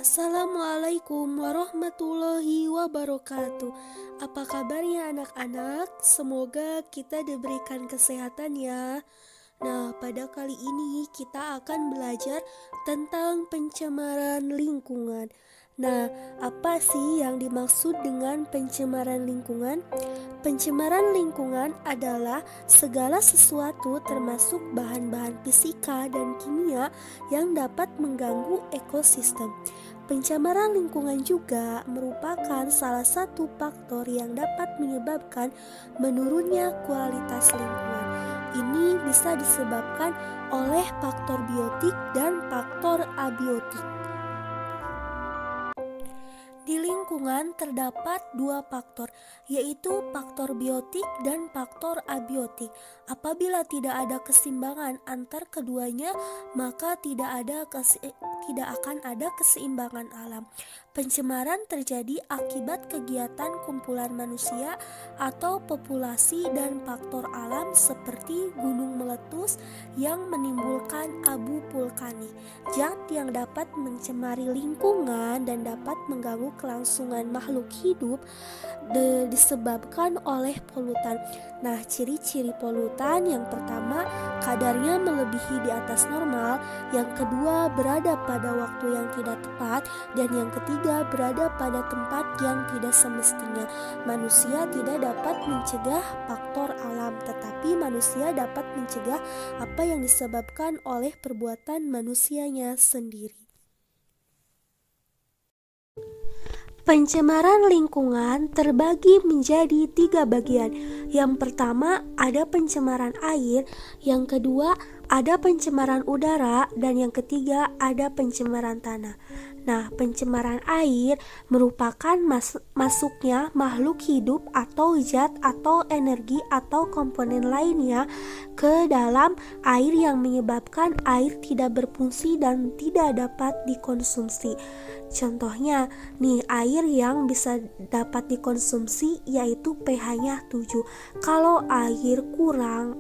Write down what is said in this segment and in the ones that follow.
Assalamualaikum warahmatullahi wabarakatuh. Apa kabarnya anak-anak? Semoga kita diberikan kesehatan ya. Nah, pada kali ini kita akan belajar tentang pencemaran lingkungan. Nah, apa sih yang dimaksud dengan pencemaran lingkungan? Pencemaran lingkungan adalah segala sesuatu termasuk bahan-bahan fisika dan kimia yang dapat mengganggu ekosistem. Pencemaran lingkungan juga merupakan salah satu faktor yang dapat menyebabkan menurunnya kualitas lingkungan. Ini bisa disebabkan oleh faktor biotik dan faktor abiotik. Di lingkungan terdapat dua faktor, yaitu faktor biotik dan faktor abiotik. Apabila tidak ada keseimbangan antar keduanya, maka tidak akan ada keseimbangan alam. Pencemaran terjadi akibat kegiatan kumpulan manusia atau populasi dan faktor alam seperti gunung meletus yang menimbulkan abu vulkanik, zat yang dapat mencemari lingkungan dan dapat mengganggu kelangsungan makhluk hidup disebabkan oleh polutan. Nah, ciri-ciri polutan yang pertama, kadarnya melebihi di atas normal, yang kedua berada pada waktu yang tidak tepat, dan yang ketiga berada pada tempat yang tidak semestinya. Manusia tidak dapat mencegah faktor alam, tetapi manusia dapat mencegah apa yang disebabkan oleh perbuatan manusianya sendiri. Pencemaran lingkungan terbagi menjadi 3 bagian. Yang pertama ada pencemaran air, yang kedua ada pencemaran udara, dan yang ketiga ada pencemaran tanah. Nah, pencemaran air merupakan masuknya makhluk hidup atau zat atau energi atau komponen lainnya ke dalam air yang menyebabkan air tidak berfungsi dan tidak dapat dikonsumsi. Contohnya, nih air yang bisa dapat dikonsumsi yaitu pH-nya 7. Kalau air kurang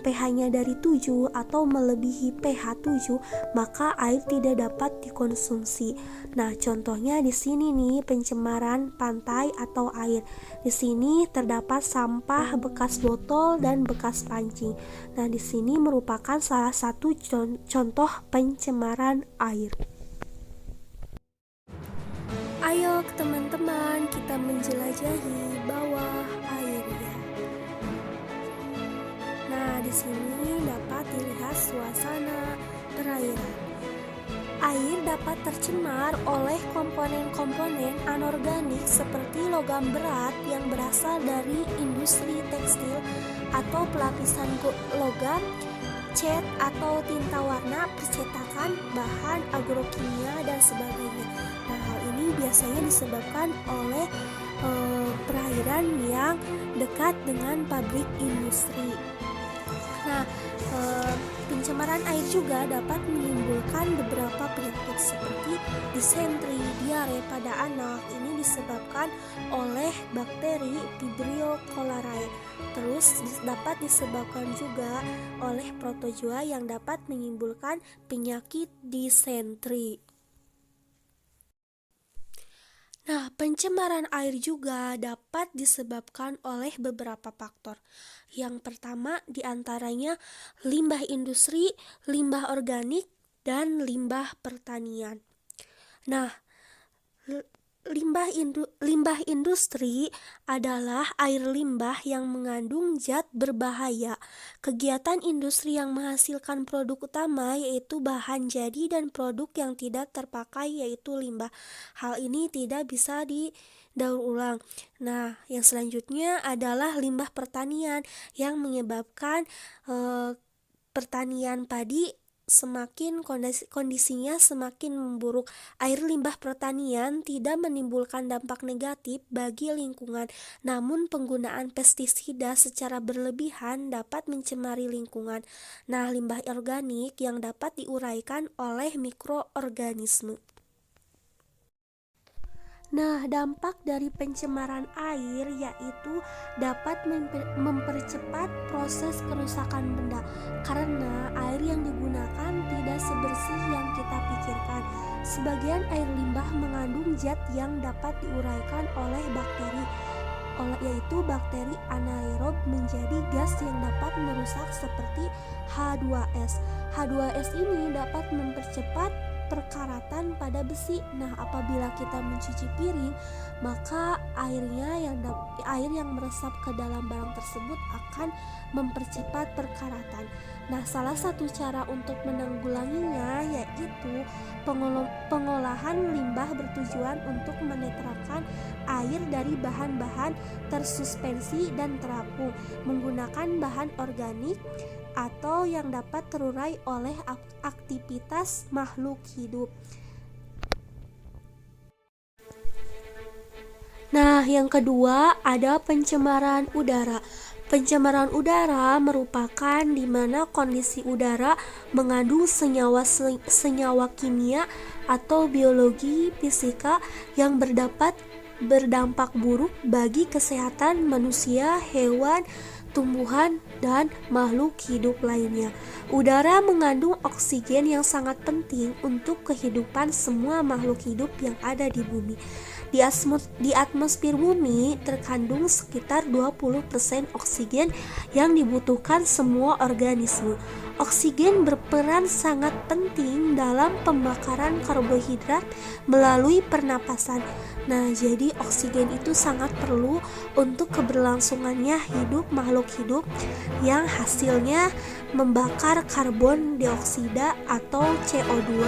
pH-nya dari 7 atau melebihi pH 7, maka air tidak dapat dikonsumsi. Nah, contohnya di sini nih pencemaran pantai atau air. Di sini terdapat sampah bekas botol dan bekas pancing. Nah, di sini merupakan salah satu contoh pencemaran air. Ayo teman-teman, kita menjelajahi bawah air ya. Nah, di sini dapat dilihat suasana perairan. Air dapat tercemar oleh komponen-komponen anorganik seperti logam berat yang berasal dari industri tekstil atau pelapisan logam, cat atau tinta warna, percetakan, bahan agrokimia, dan sebagainya. Nah, hal ini biasanya disebabkan oleh perairan yang dekat dengan pabrik industri. Nah, pencemaran air juga dapat menimbulkan beberapa penyakit seperti disentri, diare pada anak. Ini disebabkan oleh bakteri Vibrio cholerae. Terus dapat disebabkan juga oleh protozoa yang dapat menimbulkan penyakit disentri. Nah, pencemaran air juga dapat disebabkan oleh beberapa faktor. Yang pertama diantaranya limbah industri, limbah organik, dan limbah pertanian. Nah, limbah industri adalah air limbah yang mengandung zat berbahaya. Kegiatan industri yang menghasilkan produk utama yaitu bahan jadi dan produk yang tidak terpakai yaitu limbah. Hal ini tidak bisa didaur ulang. Nah, yang selanjutnya adalah limbah pertanian yang menyebabkan pertanian padi semakin kondisinya semakin memburuk. Air limbah pertanian tidak menimbulkan dampak negatif bagi lingkungan, namun penggunaan pestisida secara berlebihan dapat mencemari lingkungan. Nah, limbah organik yang dapat diuraikan oleh mikroorganisme. Nah, dampak dari pencemaran air yaitu dapat mempercepat proses kerusakan benda karena air yang digunakan digunakan tidak sebersih yang kita pikirkan. Sebagian air limbah mengandung zat yang dapat diuraikan oleh bakteri, yaitu bakteri anaerob menjadi gas yang dapat merusak seperti H2S. H2S ini dapat mempercepat perkaratan pada besi. Nah, apabila kita mencuci piring, maka air yang meresap ke dalam barang tersebut akan mempercepat perkaratan. Nah, salah satu cara untuk menanggulanginya yaitu pengolahan limbah bertujuan untuk menetralkan air dari bahan-bahan tersuspensi dan terapung menggunakan bahan organik atau yang dapat terurai oleh aktivitas makhluk hidup. Nah, yang kedua ada pencemaran udara. Pencemaran udara merupakan di mana kondisi udara mengandung senyawa kimia atau biologi fisika yang berdampak buruk bagi kesehatan manusia, hewan, tumbuhan, dan makhluk hidup lainnya. Udara mengandung oksigen yang sangat penting untuk kehidupan semua makhluk hidup yang ada di bumi. Di atmosfer bumi terkandung sekitar 20% oksigen yang dibutuhkan semua organisme. Oksigen berperan sangat penting dalam pembakaran karbohidrat melalui pernapasan. Nah, jadi oksigen itu sangat perlu untuk keberlangsungannya hidup makhluk hidup yang hasilnya membakar karbon dioksida atau CO2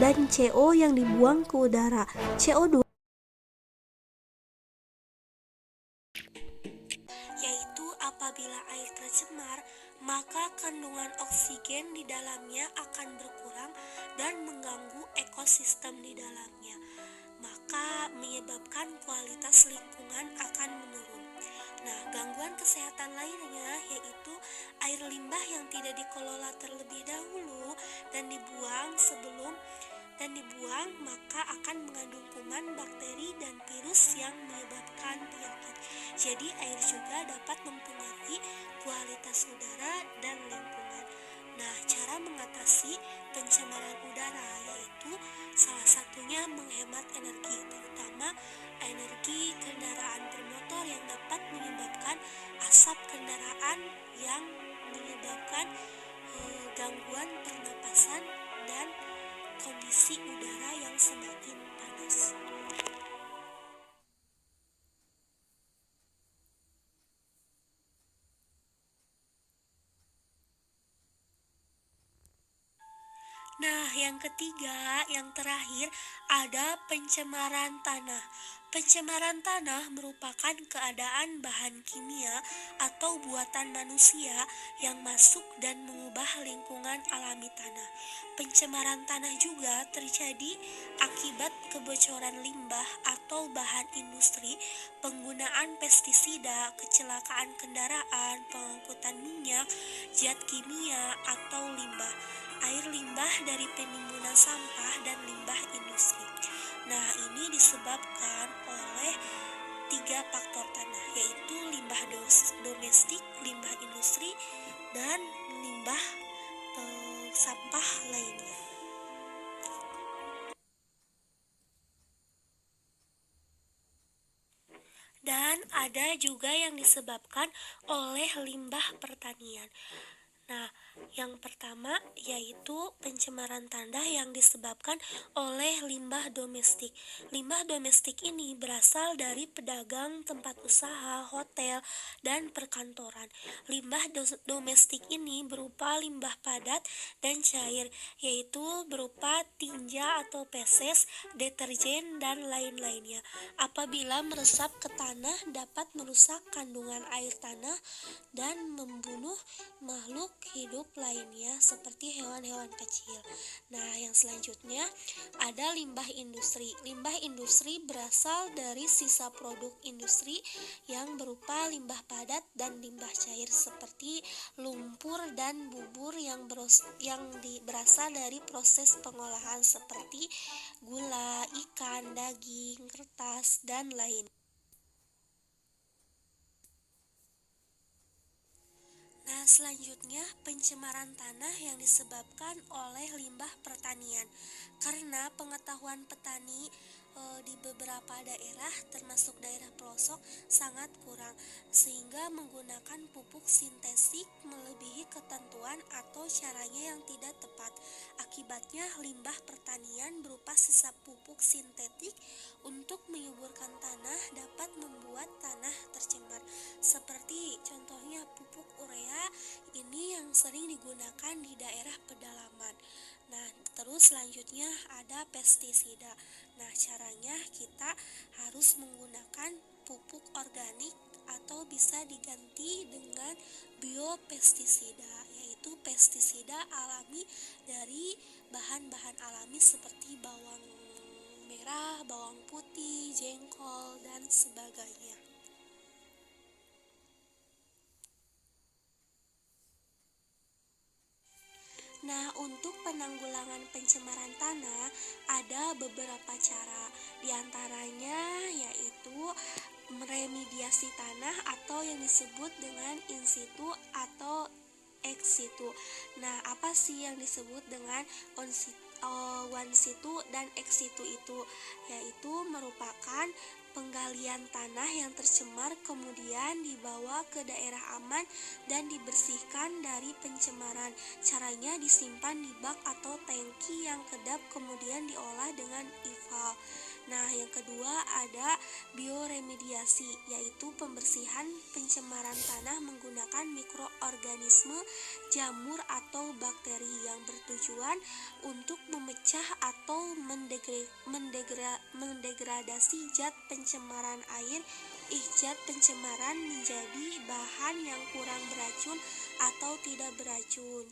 dan CO yang dibuang ke udara. CO2 yaitu apabila air tercemar, maka kandungan oksigen di dalamnya akan berkurang dan mengganggu ekosistem di dalamnya, maka menyebabkan kualitas lingkungan akan menurun. Nah, gangguan kesehatan lainnya yaitu air limbah yang tidak dikelola terlebih dahulu dan dibuang maka akan mengandung kuman, bakteri, dan virus yang menyebabkan penyakit. Jadi air juga dapat mempengaruhi kualitas udara dan lingkungan. Nah, cara mengatasi pencemaran udara yaitu salah satunya menghemat energi, terutama energi kendaraan bermotor yang dapat menyebabkan asap kendaraan yang menyebabkan gangguan pernapasan dan kondisi udara yang semakin panas. Nah, yang ketiga, yang terakhir ada pencemaran tanah. Pencemaran tanah merupakan keadaan bahan kimia atau buatan manusia yang masuk dan mengubah lingkungan alami tanah. Pencemaran tanah juga terjadi akibat kebocoran limbah atau bahan industri, penggunaan pestisida, kecelakaan kendaraan, pengangkutan minyak, zat kimia atau limbah, air limbah dari penimbunan sampah dan limbah industri. Nah, ini disebabkan oleh 3 faktor tanah, yaitu limbah domestik, limbah industri, dan limbah sampah lainnya. Dan ada juga yang disebabkan oleh limbah pertanian. Nah, yang pertama yaitu pencemaran tanah yang disebabkan oleh limbah domestik. Limbah domestik ini berasal dari pedagang, tempat usaha, hotel, dan perkantoran. Limbah domestik ini berupa limbah padat dan cair, yaitu berupa tinja atau feses, deterjen, dan lain-lainnya. Apabila meresap ke tanah dapat merusak kandungan air tanah dan membunuh makhluk hidup lainnya seperti hewan-hewan kecil. Nah, yang selanjutnya ada limbah industri. Limbah industri berasal dari sisa produk industri yang berupa limbah padat dan limbah cair seperti lumpur dan bubur yang berasal dari proses pengolahan seperti gula, ikan, daging, kertas, dan lain. Nah, selanjutnya pencemaran tanah yang disebabkan oleh limbah pertanian. Karena pengetahuan petani di beberapa daerah termasuk daerah pelosok sangat kurang sehingga menggunakan pupuk sintetik melebihi ketentuan atau caranya yang tidak tepat. Akibatnya limbah pertanian berupa sisa pupuk sintetik untuk menyuburkan tanah dapat membuat tanah tercemar. Seperti contohnya pupuk urea ini yang sering digunakan di daerah pedalaman. Nah, terus selanjutnya ada pestisida. Nah, caranya kita harus menggunakan pupuk organik atau bisa diganti dengan biopestisida, yaitu pestisida alami dari bahan-bahan alami seperti bawang merah, bawang putih, jengkol, dan sebagainya. Nah, untuk penanggulangan pencemaran tanah ada beberapa cara. Di antaranya yaitu meremediasi tanah atau yang disebut dengan in situ atau ex situ. Nah, apa sih yang disebut dengan one situ dan ex situ itu? Yaitu merupakan penggalian tanah yang tercemar kemudian dibawa ke daerah aman dan dibersihkan dari pencemaran. Caranya disimpan di bak atau tangki yang kedap kemudian diolah dengan IVAL. Nah, yang kedua ada bioremediasi, yaitu pembersihan pencemaran tanah menggunakan mikroorganisme, jamur atau bakteri yang bertujuan untuk memecah atau mendegradasi zat pencemaran air. Zat pencemaran menjadi bahan yang kurang beracun atau tidak beracun.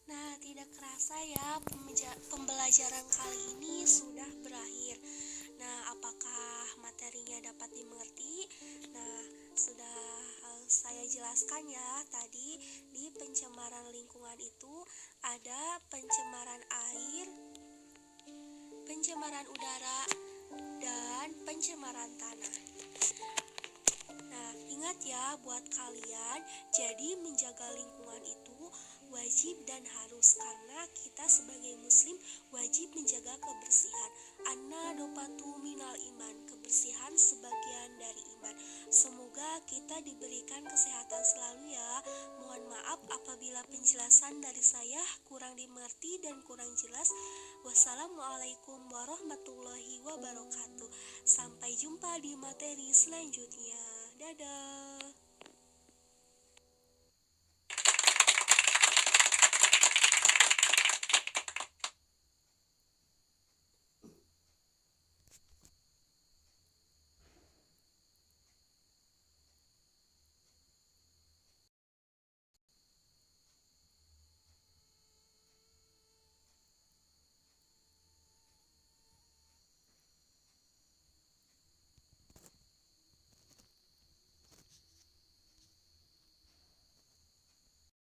Nah, tidak kerasa ya pembelajaran kali ini sudah berakhir. Nah, apakah materinya dapat dimengerti? Nah, sudah saya jelaskan ya tadi di pencemaran lingkungan itu ada pencemaran air, pencemaran udara, dan pencemaran tanah. Nah, ingat ya buat kalian, jadi menjaga lingkungan itu wajib dan harus karena kita sebagai muslim wajib menjaga kebersihan. Anna dopatu minal iman, kebersihan sebagian dari iman. Semoga kita diberikan kesehatan selalu ya. Mohon maaf apabila penjelasan dari saya kurang dimengerti dan kurang jelas. Wassalamualaikum warahmatullahi wabarakatuh. Sampai jumpa di materi selanjutnya. Dadah.